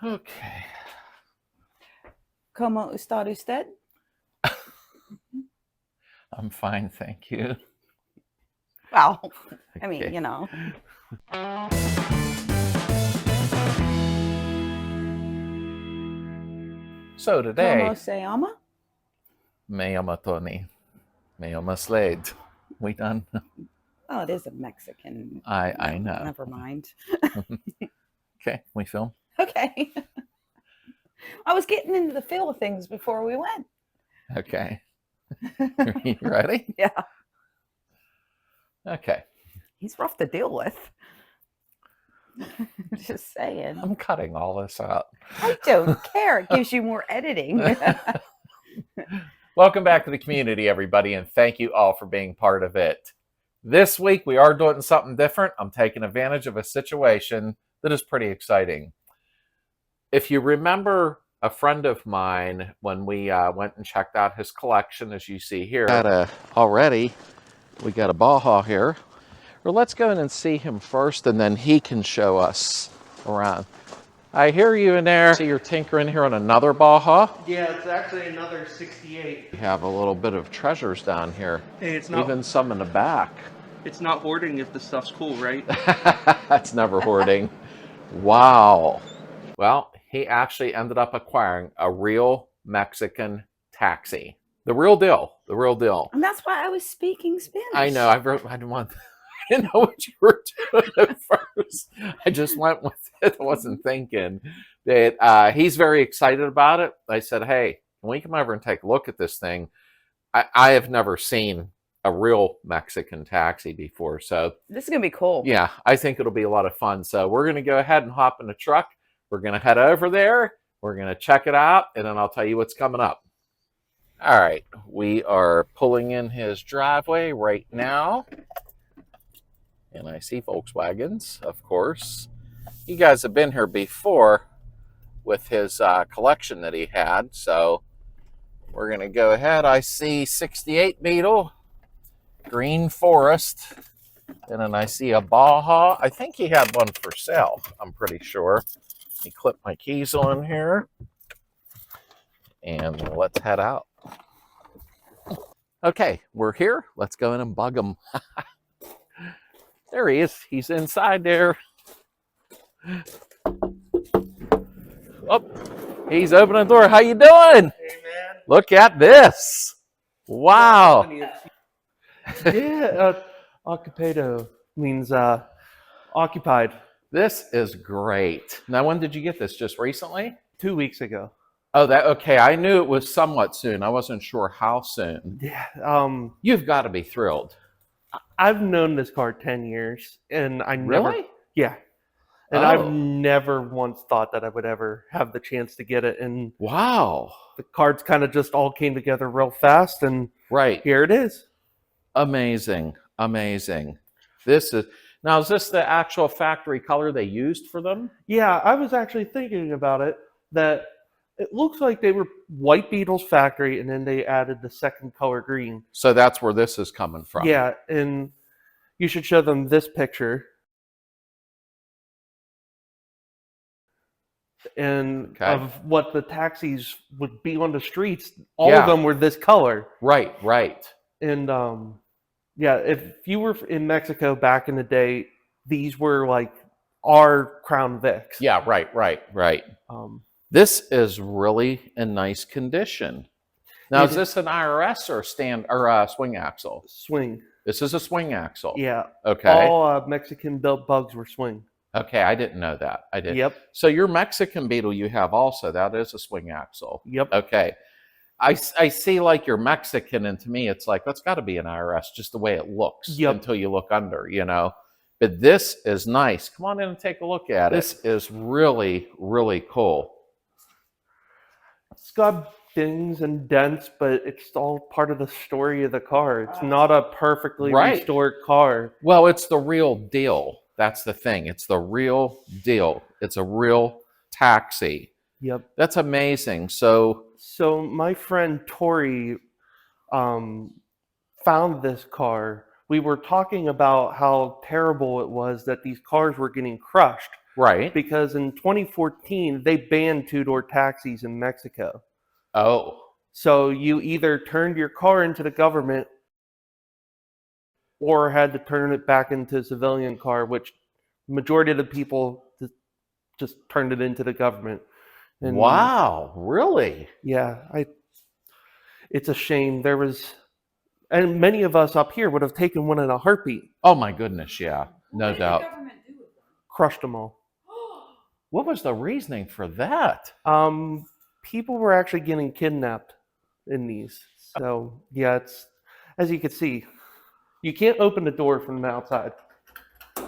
Okay. ¿Cómo está usted? I'm fine, thank you. Well, I mean, Okay. you know. So today, ¿Cómo se llama? me llamo Tony. Me llamo Slades. We done? Oh, it is a Mexican. I No, know. never mind. Okay, we film? Okay. I was getting into the feel of things before we went. Okay. You ready? Yeah. Okay. He's rough to deal with. Just saying. I'm cutting all this out. I don't care. It gives you more editing. Welcome back to the community, everybody, and thank you all for being part of it. This week, we are doing something different. I'm taking advantage of a situation that is pretty exciting. If you remember a friend of mine, when we went and checked out his collection, as you see here. Already, we got a Baja here. Well, let's go in and see him first, and then he can show us around. I hear you in there. See, you're tinkering here on another Baja? Yeah, it's actually another 68. We have a little bit of treasures down here. Hey, it's not even some in the back. It's not hoarding if the stuff's cool, right? That's never hoarding. Wow. Well, he actually ended up acquiring a real Mexican taxi. The real deal. The real deal. And that's why I was speaking Spanish. I know. I didn't want. I didn't know what you were doing at first. I just went with it. I wasn't thinking. But he's very excited about it. I said, hey, can we come over and take a look at this thing? I have never seen a real Mexican taxi before. So this is going to be cool. Yeah, I think it'll be a lot of fun. So we're going to go ahead and hop in the truck. We're going to head over there. We're going to check it out, and then I'll tell you what's coming up. All right, we are pulling in his driveway right now. And I see Volkswagens, of course. You guys have been here before with his collection that he had. So we're going to go ahead. I see 68 Beetle, Green Forest, and then I see a Baja. I think he had one for sale, I'm pretty sure. Let me clip my keys on here. And let's head out. Okay, we're here. Let's go in and bug him. There he is. He's inside there. Oh, he's opening the door. How you doing? Hey, man. Look at this. Wow. Yeah, occupado means occupied. This is great. Now, when did you get this? Just recently? 2 weeks ago. Oh, okay. I knew it was somewhat soon. I wasn't sure how soon. Yeah. You've got to be thrilled. I've known this car 10 years, and I never. Really? Yeah. And Oh. I've never once thought that I would ever have the chance to get it. And Wow. the cards kind of just all came together real fast, and Right. here it is. Amazing. Amazing. Is this the actual factory color they used for them? Yeah, I was actually thinking about it, that it looks like they were White Beetle's factory, and then they added the second color green. So that's where this is coming from. Yeah, and you should show them this picture. And Okay. of what the taxis would be on the streets, all of them were this color. Right, right. And yeah, if you were in Mexico back in the day, these were like our Crown Vics. Yeah, right. This is really in nice condition. Now, is this an IRS or a swing axle? Swing. This is a swing axle. Yeah. Okay. All Mexican built bugs were swing. Okay, I didn't know that. I did. Yep. So your Mexican Beetle you have also, that is a swing axle. Yep. Okay. I see like you're Mexican, and to me it's like, that's got to be an IRS, just the way it looks. Yep. Until you look under, you know. But this is nice. Come on in and take a look at it. This is really, really cool. It's got dings and dents, but it's all part of the story of the car. It's not a perfectly restored car. Well, it's the real deal. That's the thing. It's the real deal. It's a real taxi. Yep. That's amazing. So my friend Tori found this car. We were talking about how terrible it was that these cars were getting crushed. Right. because in 2014 they banned two-door taxis in Mexico. Oh. So you either turned your car into the government or had to turn it back into a civilian car, which majority of the people just turned it into the government. And Wow. Really? yeah, it's a shame. And many of us up here would have taken one in a heartbeat. Oh my goodness. Yeah. No What did doubt. the government do with them? Crushed them all. What was the reasoning for that? People were actually getting kidnapped in these. So yeah, it's, as you can see, you can't open the door from the outside.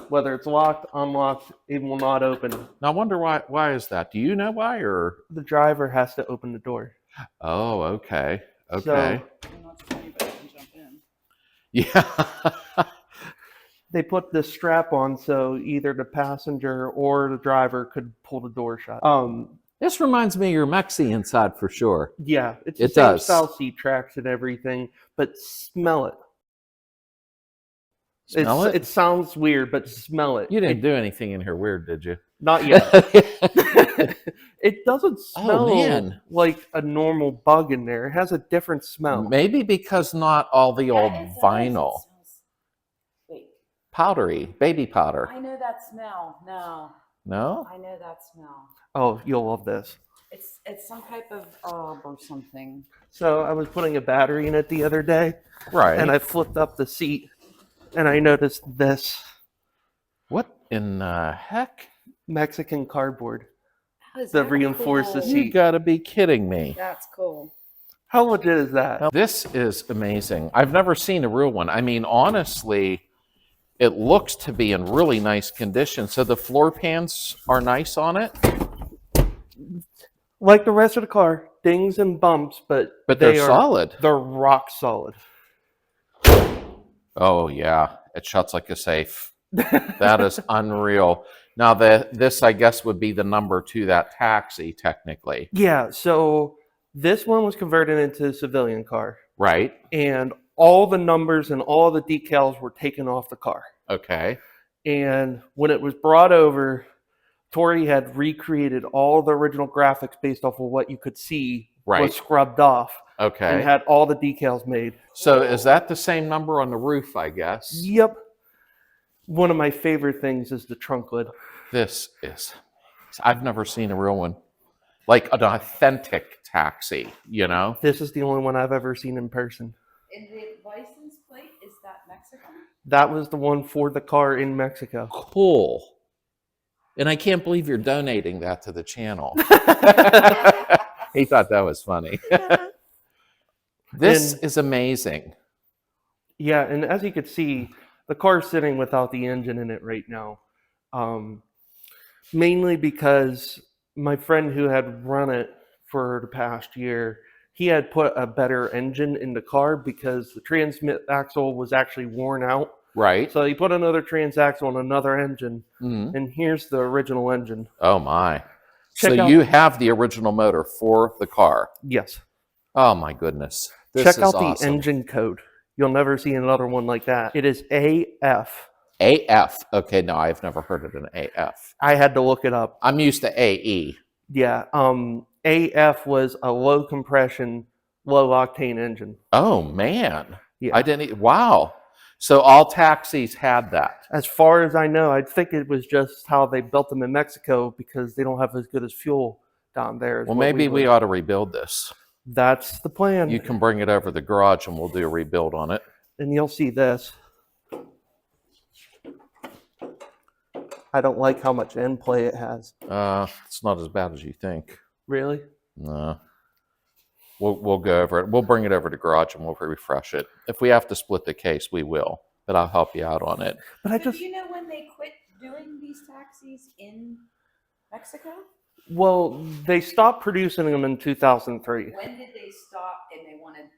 Whether it's locked, unlocked, it will not open. Now, I wonder why. Why is that? Do you know why? Or The driver has to open the door. oh, okay, okay, So Well, not so anybody can jump in. yeah. they put this strap on so either the passenger or the driver could pull the door shut. This reminds me of your Mexi inside for sure. Yeah, it's It the same does. style seat tracks and everything, but smell it. Smell it? It sounds weird, but smell it. You didn't do anything in here weird, did you? Not yet. It doesn't smell man. like a normal bug in there. It has a different smell. Maybe because not all the old Yeah, it does. vinyl, It smells fake. powdery, baby powder. I know that smell. No, No? I know that smell. Oh, you'll love this. It's some type of herb or something. So I was putting a battery in it the other day, Right. and I flipped up the seat, and I noticed this What in the heck? Mexican cardboard How is that that reinforced the cool? seat. You gotta be kidding me. That's cool. How legit is that? Now, this is amazing. I've never seen a real one. I mean, honestly, it looks to be in really nice condition. So the floor pans are nice on it, Like the rest of the car, dings and bumps, but they're solid. They're rock solid. Oh yeah, it shuts like a safe. That is unreal. Now this I guess would be the number to that taxi technically, Yeah, so this one was converted into a civilian car, right? and all the numbers and all the decals were taken off the car. Okay. And when it was brought over, Tori had recreated all the original graphics based off of what you could see Right. was scrubbed off and Okay. had all the decals made. So is that the same number on the roof, I guess? Yep. One of my favorite things is the trunk lid. This is, I've never seen a real one. Like an authentic taxi, you know? This is the only one I've ever seen in person. And the license plate, is that Mexican? That was the one for the car in Mexico. Cool. And I can't believe you're donating that to the channel. He thought that was funny. This is amazing. Yeah, and as you can see, the car's sitting without the engine in it right now. Mainly because my friend who had run it for the past year, he had put a better engine in the car because the transmit axle was actually worn out. Right. So he put another transaxle on another engine, Mhm. and here's the original engine. Oh my. Check So out- you have the original motor for the car. Yes. Oh my goodness. This Check is out awesome. the engine code. You'll never see another one like that. It is AF. AF. Okay, no, I've never heard of an AF. I had to look it up. I'm used to AE. Yeah. AF was a low compression, low octane engine. Oh man. Yeah. I didn't wow. So all taxis had that. As far as I know, I think it was just how they built them in Mexico because they don't have as good as fuel down there. as Well, what maybe we would. ought to rebuild this. That's the plan. You can bring it over to the garage and we'll do a rebuild on it. And you'll see this. I don't like how much end play it has. It's not as bad as you think. Really? No. We'll go over it. We'll bring it over to garage and we'll refresh it. If we have to split the case, we will. But I'll help you out on it. But I So just, do you know when they quit doing these taxis in Mexico? well, they stopped producing them in 2003. When did they stop and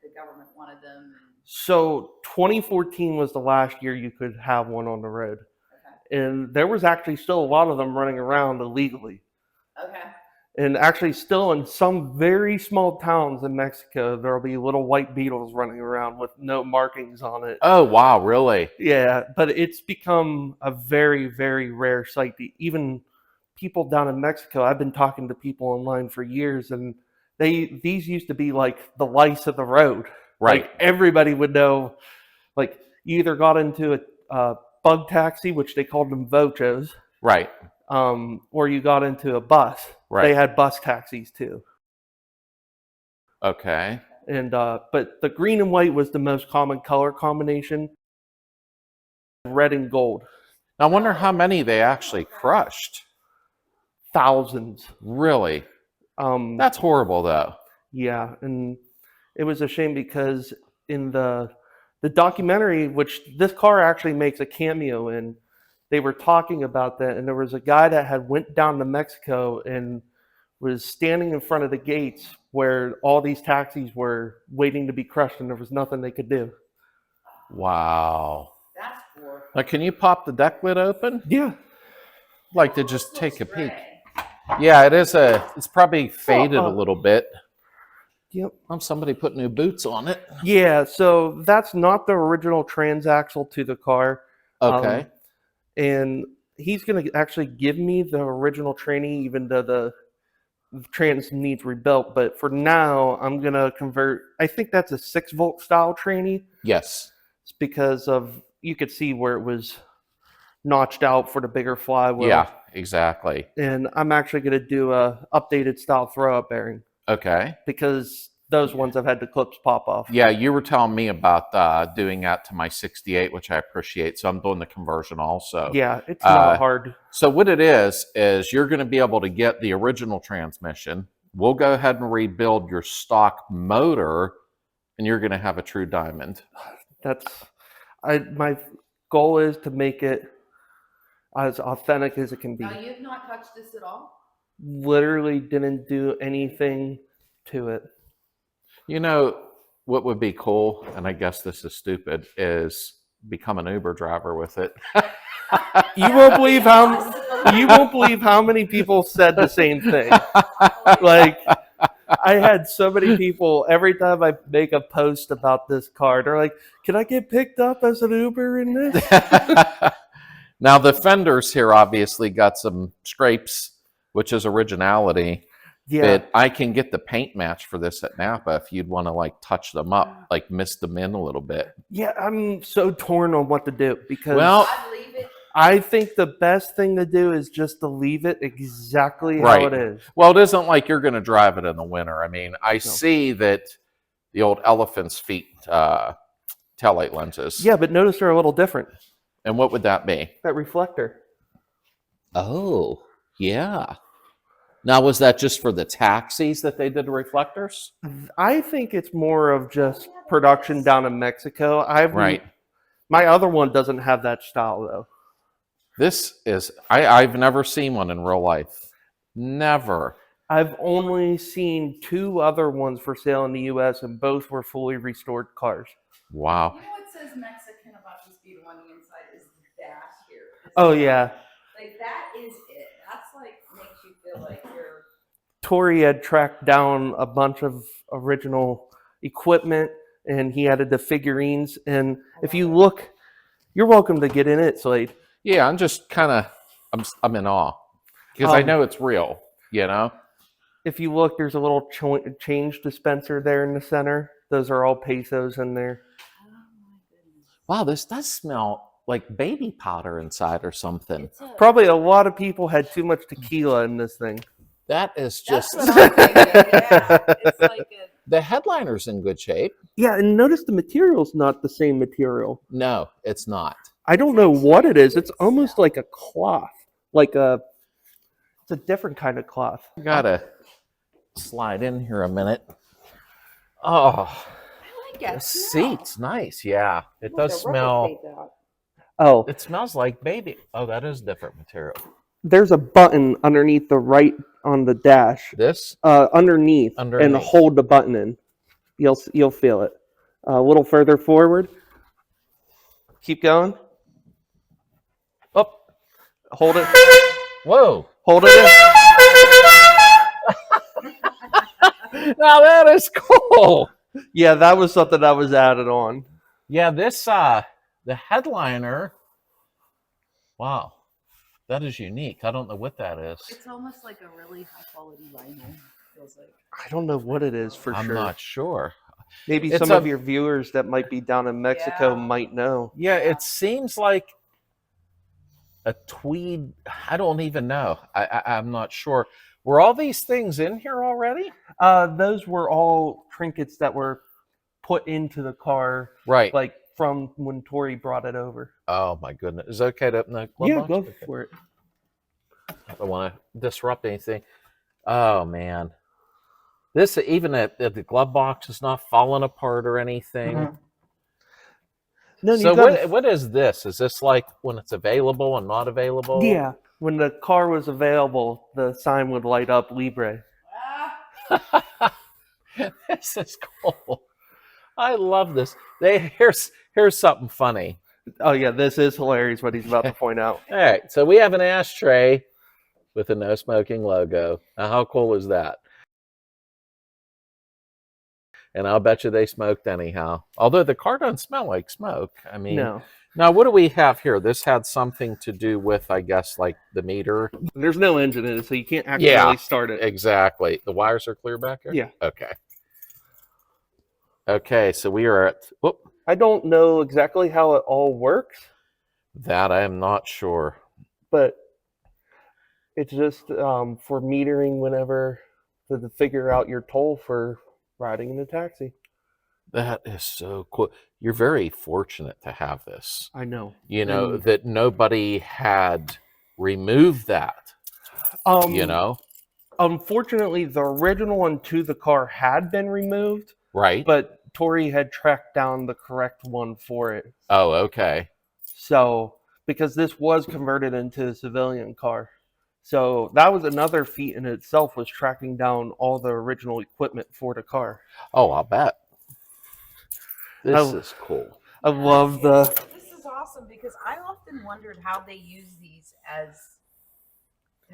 the government wanted them? So 2014 was the last year you could have one on the road. Okay. And there was actually still a lot of them running around illegally. Okay. And actually still in some very small towns in Mexico, there'll be little white beetles running around with no markings on it. Oh, wow. Really? Yeah, but it's become a very, very rare sight. Even people down in Mexico, I've been talking to people online for years, and these used to be like the lice of the road. Right. Like everybody would know. Like you either got into a bug taxi, which they called them VOCHOs, Right. or you got into a bus. Right. They had bus taxis too. Okay. And but the green and white was the most common color combination. Red and gold. I wonder how many they actually crushed. Thousands. Really? That's horrible, though. Yeah, and it was a shame because in the documentary, which this car actually makes a cameo in, they were talking about that, and there was a guy that had went down to Mexico and was standing in front of the gates where all these taxis were waiting to be crushed, and there was nothing they could do. Wow. That's horrible. Like, can you pop the deck lid open? Yeah. Like to just take a peek. Yeah, it is it's probably faded a little bit. Yep. Somebody put new boots on it. Yeah, so that's not the original transaxle to the car. Okay. And he's going to actually give me the original tranny, even though the trans needs rebuilt. But for now, I'm going to convert. I think that's a 6-volt style tranny. Yes. It's because of, you could see where it was notched out for the bigger flywheel. Yeah, exactly. And I'm actually going to do a updated style throw-up bearing Okay. because those ones have had the clips pop off. Yeah, you were telling me about doing that to my 68, which I appreciate. So I'm doing the conversion also. Yeah, it's not hard. So what it is you're going to be able to get the original transmission. We'll go ahead and rebuild your stock motor, and you're going to have a true diamond. My goal is to make it as authentic as it can be. Now, you've not touched this at all? Literally didn't do anything to it. You know what would be cool, and I guess this is stupid, is become an Uber driver with it. You won't believe how many people said the same thing. Like, I had so many people, every time I make a post about this car, they're like, can I get picked up as an Uber in this? Now, the fenders here obviously got some scrapes, which is originality. Yeah. But I can get the paint match for this at Napa if you'd want to like touch them up, like mist them in a little bit. Yeah, I'm so torn on what to do because I'd leave it. I think the best thing to do is just to leave it exactly Right. how it is. Well, it isn't like you're going to drive it in the winter. I mean, I see that the old elephant's feet taillight lenses. Yeah, but notice they're a little different. And what would that be? That reflector. Oh, yeah. Now, was that just for the taxis that they did the reflectors? I think it's more of just production down in Mexico. Right. My other one doesn't have that style though. This is, I've never seen one in real life. Never. I've only seen 2 other ones for sale in the U.S. and both were fully restored cars. Wow. You know what says Mexican about this Beetle on the inside is the dash here. Oh yeah. Like that is it. That's like makes you feel like you're. Tori had tracked down a bunch of original equipment and he added the figurines. And if you look, you're welcome to get in it, Slade. Yeah, I'm just kind of, I'm in awe because I know it's real, you know? If you look, there's a little change dispenser there in the center. Those are all pesos in there. Oh my goodness. Wow, this does smell like baby powder inside or something. Probably a lot of people had too much tequila in this thing. That is just, That's what I'm thinking. Yeah, it's like a. the headliner's in good shape. Yeah, and notice the material's not the same material. No, it's not. I don't know what it is. It's almost like a cloth. It's a different kind of cloth. I gotta slide in here a minute. Oh, I like it. the seat's nice. Yeah, it does smell. Oh, It smells like baby. Oh, that is different material. there's a button underneath the right on the dash. This? Underneath, and Underneath. hold the button in. You'll feel it. A little further forward. Keep going. Up. Hold it. Whoa. Hold it Now that is cool. in. Yeah, that was something that was added on. Yeah, this the headliner. Wow. That is unique. I don't know what that is. It's almost like a really high quality vinyl. Feels like. I don't know what it is for I'm sure. not sure. Maybe It's some a- of your viewers that might be down in Mexico Yeah. might know. Yeah, it seems like a tweed. I don't even know. I'm not sure. Were all these things in here already? Those were all trinkets that were put into the car, Right. like from when Tori brought it over. Oh my goodness. Is it okay to open the glove Yeah, box? go Okay. for it. I don't want to disrupt anything. Oh man. This even the glove box is not falling apart or anything. Mhm. No, So you got what is this? Is this like when it's available and not available? Yeah, when the car was available, the sign would light up Libre. This is cool. I love this. Here's something funny. Oh yeah, this is hilarious what he's about to point out. All right, so we have an ashtray with a no smoking logo. Now, how cool is that? And I'll bet you they smoked anyhow. Although the car doesn't smell like smoke. I mean, No, now what do we have here? This had something to do with, I guess, like the meter. there's no engine in it, so you can't actually Yeah. start it. Exactly. The wires are clear back here? Yeah. Okay. Okay, so we are at, whoop, I don't know exactly how it all works, that I am not sure. but it's just for metering whenever to figure out your toll for riding in a taxi. That is so cool. You're very fortunate to have this. I know. You know, And, that nobody had removed that, you know? Unfortunately, the original one to the car had been removed, Right? but Tori had tracked down the correct one for it. Oh, okay. So, because this was converted into a civilian car. So that was another feat in itself, was tracking down all the original equipment for the car. Oh, I'll bet. This Oh. is cool. I love the... This is awesome because I often wondered how they use these as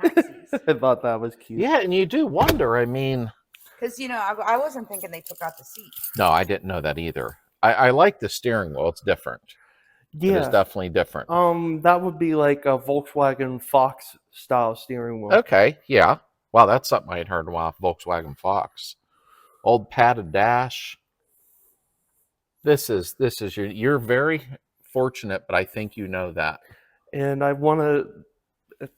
taxis. I thought that was cute. Yeah, and you do wonder. I mean, Because, you know, I wasn't thinking they took out the seat. no, I didn't know that either. I like the steering wheel. It's different. It is Yeah. definitely different. That would be like a Volkswagen Fox style steering wheel. Okay, yeah. Wow, that's something I had heard in a while. Volkswagen Fox. Old padded dash. This is you're very fortunate, but I think you know that. And I want to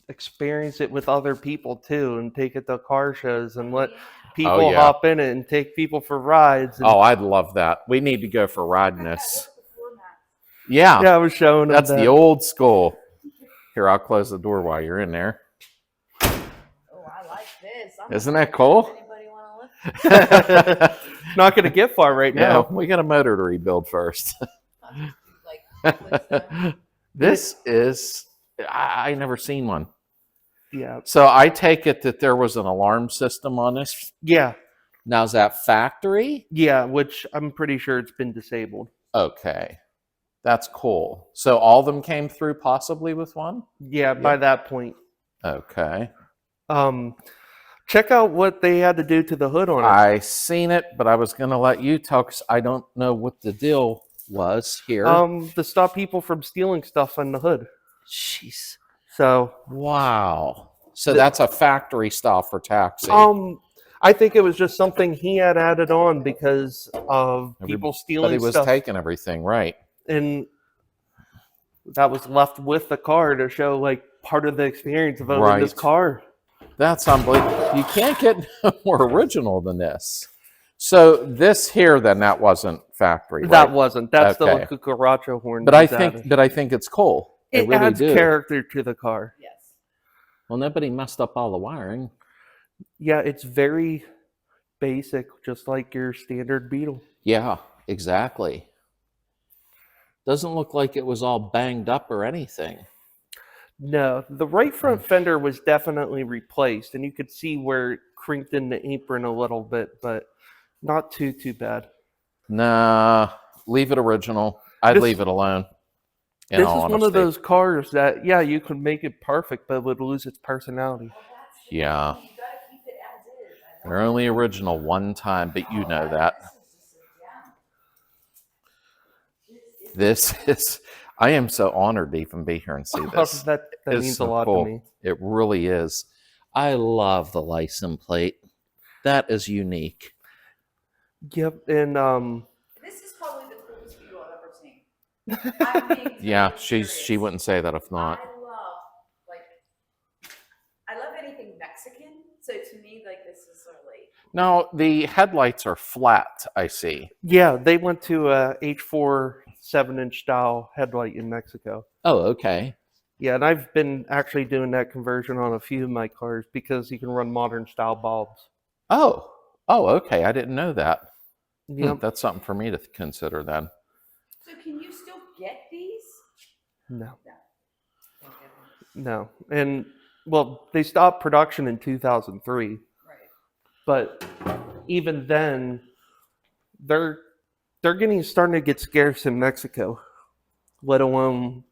experience it with other people too, and take it to car shows and let people yeah. hop in it and take people for rides. And, Oh, I'd love that. We need to go for riding this. Yeah, yeah, I was showing them that's that. the old school. Here, I'll close the door while you're in there. Oh, I like this. Isn't that cool? Anybody want to lift? Not going to get far right Yeah, now. we got a motor to rebuild first. Like, This is, I never seen one. Yeah. So I take it that there was an alarm system on this. Yeah. Now, is that factory? Yeah, which I'm pretty sure it's been disabled. Okay. That's cool. So all of them came through possibly with one? Yeah, by that point. Okay. Check out what they had to do to the hood on it. I seen it, but I was going to let you tell because I don't know what the deal was here. To stop people from stealing stuff on the hood. Jeez. So, Wow. So that's a factory style for taxi. I think it was just something he had added on because of people But stealing he was stuff. taking everything, right? And that was left with the car to show like part of the experience of owning this Right. car. That's unbelievable. You can't get more original than this. So this here, then, that wasn't factory, right? That wasn't. That's Okay. the cucaracha horn. But I think it's cool. I it really adds do. character to the car. yes. Well, nobody messed up all the wiring. Yeah, it's very basic, just like your standard Beetle. Yeah, exactly. Doesn't look like it was all banged up or anything. No, the right front fender was definitely replaced, and you could see where it crinked in the apron a little bit, but not too bad. Nah, leave it original. I'd This- leave it alone. in This is all one of honesty. those cars that, yeah, you could make it perfect, but it would lose its personality. Yeah. You gotta keep it as is. They're only original one time, but you know that. This is, I am so honored to even be here and see this. that It's means so a lot cool. to me. It really is. I love the license plate. That is unique. Yep, and This is probably the coolest Beetle I've ever seen. I'm being Yeah, totally she serious. wouldn't say that if not. I love anything Mexican. So to me, like this is really. Now the headlights are flat. I see. yeah, they went to a H4 7-inch style headlight in Mexico. Oh, okay. Yeah, and I've been actually doing that conversion on a few of my cars because you can run modern style bulbs. Oh, okay. I didn't know that. Yep. That's something for me to consider then. So can you still get these? No. Can't get them. No. And well, they stopped production in 2003, Right. but even then, they're starting to get scarce in Mexico. Let alone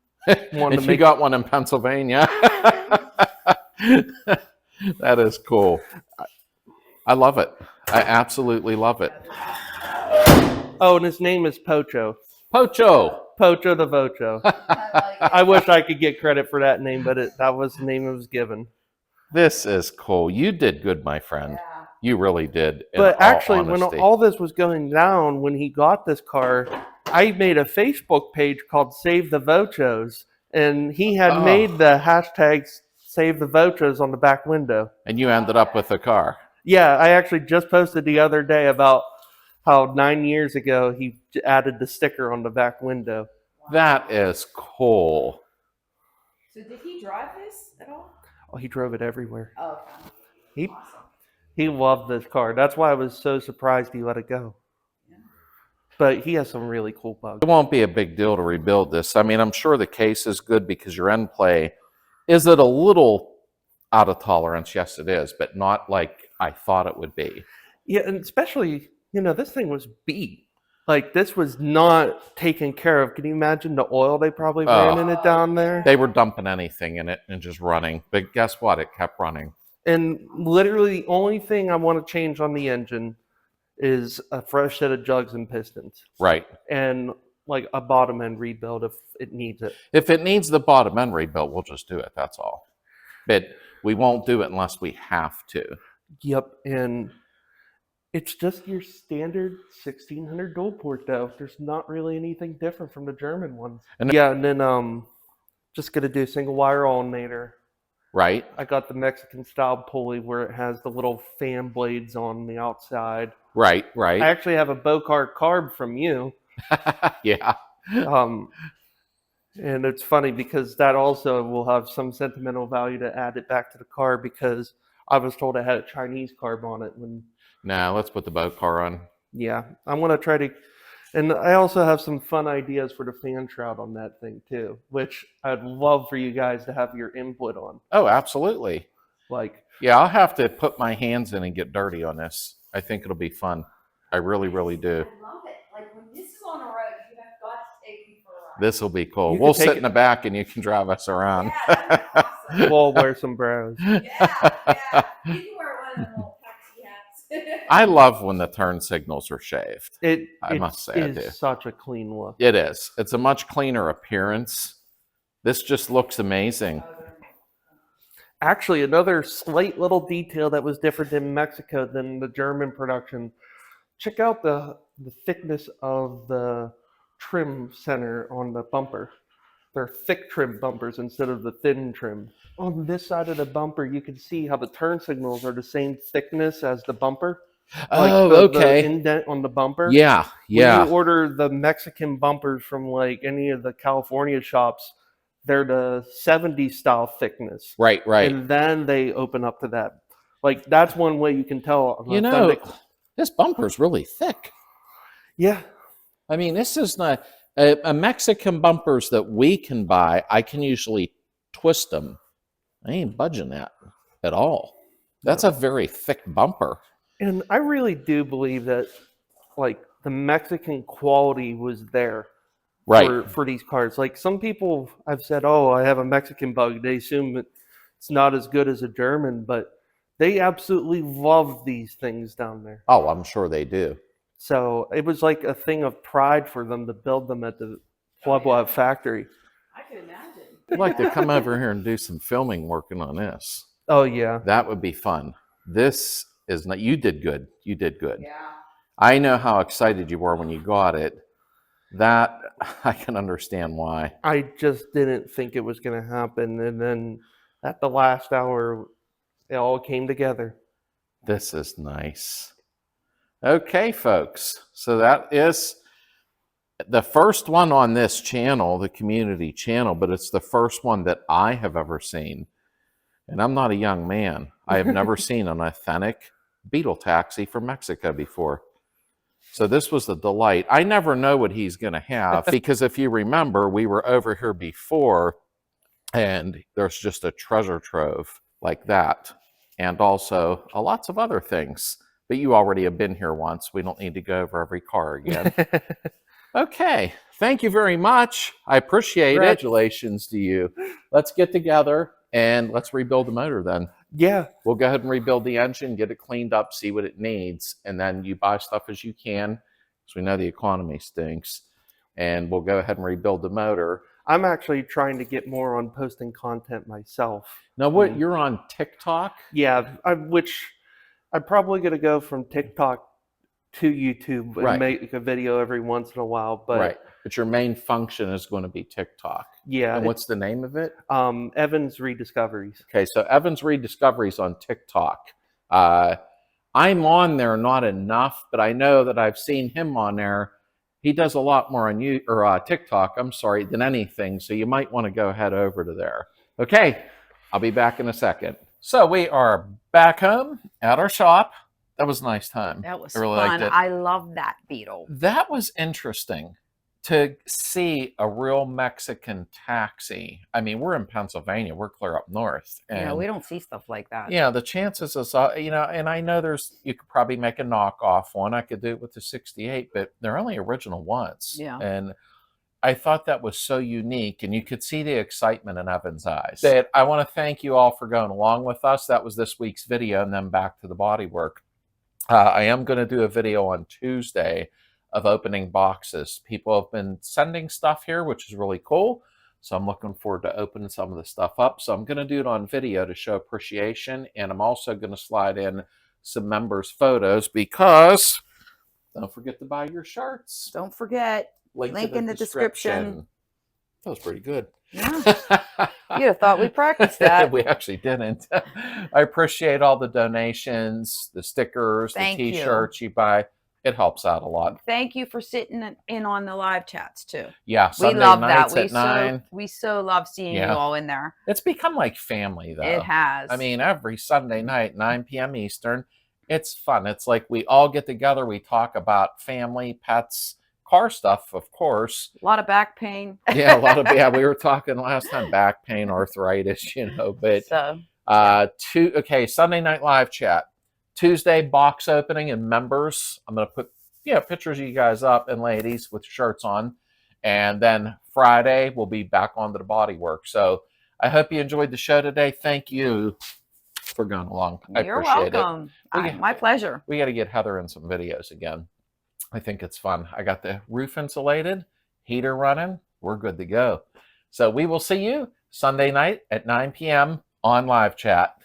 one And to you make. got one in Pennsylvania. That is cool. I love it. I absolutely love it. Oh, and his name is Pocho. Pocho. Pocho the Vocho. I like it. I wish I could get credit for that name, but that was the name it was given. This is cool. You did good, my friend. Yeah. You really did. in But all actually, when honesty. all this was going down, when he got this car, I made a Facebook page called Save the Vochos, and he had Oh. made the hashtags Save the Vochos on the back window. And you ended up with a car. Yeah, I actually just posted the other day about how 9 years ago he added the sticker on the back window. That is cool. So did he drive this at all? Oh, he drove it everywhere. Oh, okay. He Awesome. he loved this car. That's why I was so surprised he let it go. Yeah. But he has some really cool bugs. It won't be a big deal to rebuild this. I mean, I'm sure the case is good because your end play, is it a little out of tolerance? Yes, it is, but not like I thought it would be. Yeah, and especially, this thing was beat. Like, this was not taken care of. Can you imagine the oil they probably ran in it down there? They were dumping anything in it and just running. But guess what? It kept running. And literally the only thing I want to change on the engine is a fresh set of jugs and pistons. Right. And like a bottom end rebuild if it needs it. If it needs the bottom end rebuilt, we'll just do it. That's all. But we won't do it unless we have to. Yep, and it's just your standard 1600 dual port though. There's not really anything different from the German ones. And Yeah, and then just gonna do single wire alternator. Right. I got the Mexican style pulley where it has the little fan blades on the outside. Right. I actually have a Bocar carb from you. Yeah. And it's funny because that also will have some sentimental value to add it back to the car because I was told it had a Chinese carb on it when. Now let's put the boat car on. Yeah, I'm gonna try to, and I also have some fun ideas for the fan shroud on that thing too, which I'd love for you guys to have your input on. Oh, absolutely. Like, Yeah, I'll have to put my hands in and get dirty on this. I think it'll be fun. I really, really do. I love it. Like when this is on the road, you have got to take me for a ride. This will be cool. You We'll can take sit in the back and you can drive us around. Yeah, that'd be awesome. we'll wear sombreros. Yeah. You can wear one of them little taxi hats. I love when the turn signals are shaved. It I must say I do. is such a clean look. It is. It's a much cleaner appearance. This just looks amazing. Actually, another slight little detail that was different in Mexico than the German production. Check out the thickness of the trim center on the bumper. They're thick trim bumpers instead of the thin trim. On this side of the bumper, you can see how the turn signals are the same thickness as the bumper. Oh, the okay. indent on the bumper. Yeah, yeah. When you order the Mexican bumpers from like any of the California shops, they're the 70 style thickness. Right. And then they open up to that. Like, that's one way you can tell. You know, this bumper's really thick. Yeah. I mean, this is not a Mexican bumpers that we can buy. I can usually twist them. I ain't budging that at all. That's a very thick bumper. And I really do believe that, like, the Mexican quality was there. Right. For these cars. Like, some people I've said, oh, I have a Mexican bug. They assume it's not as good as a German, but they absolutely love these things down there. Oh, I'm sure they do. So it was like a thing of pride for them to build them at the We'll have factory. I can imagine. I'd like to come over here and do some filming working on this. Oh yeah. That would be fun. This is not, you did good. You did good. Yeah. I know how excited you were when you got it. That, I can understand why. I just didn't think it was going to happen, and then at the last hour, it all came together. This is nice. Okay, folks. So that is the first one on this channel, the community channel, but it's the first one that I have ever seen. And I'm not a young man. I have never seen an authentic Beetle taxi from Mexico before. So this was a delight. I never know what he's going to have because if you remember, we were over here before and there's just a treasure trove like that. And also lots of other things. But you already have been here once. We don't need to go over every car again. Okay. Thank you very much. I appreciate it. Congratulations to you. Let's get together and let's rebuild the motor then. Yeah. We'll go ahead and rebuild the engine, get it cleaned up, see what it needs, and then you buy stuff as you can because we know the economy stinks. And we'll go ahead and rebuild the motor. I'm actually trying to get more on posting content myself. Now, what, you're on TikTok? Yeah, which I'm probably going to go from TikTok to YouTube and make a video every once in a while. But But your main function is going to be TikTok. Yeah. And what's the name of it? Evan's Rediscoveries. Okay, so Evan's Rediscoveries on TikTok. I'm on there not enough, but I know that I've seen him on there. He does a lot more on TikTok, I'm sorry, than anything. So you might want to go head over to there. Okay, I'll be back in a second. So we are back home at our shop. That was a nice time. That was I really fun. liked it. I love that Beetle. That was interesting to see a real Mexican taxi. I mean, we're in Pennsylvania. We're clear up north. And We don't see stuff like that. yeah, the chances is, and I know you could probably make a knockoff one. I could do it with the 68, but they're only original ones. Yeah. And I thought that was so unique, and you could see the excitement in Evan's eyes. I want to thank you all for going along with us. That was this week's video, and then back to the bodywork. I am going to do a video on Tuesday of opening boxes. People have been sending stuff here, which is really cool. So I'm looking forward to opening some of the stuff up. So I'm going to do it on video to show appreciation. And I'm also going to slide in some members' photos because don't forget to buy your shirts. Don't forget. Link in the description. That was pretty good. Yeah. You'd have thought we practiced that. We actually didn't. I appreciate all the donations, the stickers, the T-shirts you buy. It helps out a lot. Thank you for sitting in on the live chats too. Yeah, Sunday we love nights that. At 9. We so love seeing you all in there. It's become like family, though. It has. I mean, every Sunday night, 9 p.m. Eastern, it's fun. It's like we all get together. We talk about family, pets, car stuff, of course. A lot of back pain. Yeah, we were talking last time, back pain, arthritis, but okay, Sunday night live chat. Tuesday, box opening and members. I'm going to put pictures of you guys up and ladies with shirts on. And then Friday, we'll be back onto the bodywork. So I hope you enjoyed the show today. Thank you for going along. You're welcome. My pleasure. We got to get Heather in some videos again. I think it's fun. I got the roof insulated, heater running. We're good to go. So we will see you Sunday night at 9 p.m. on live chat.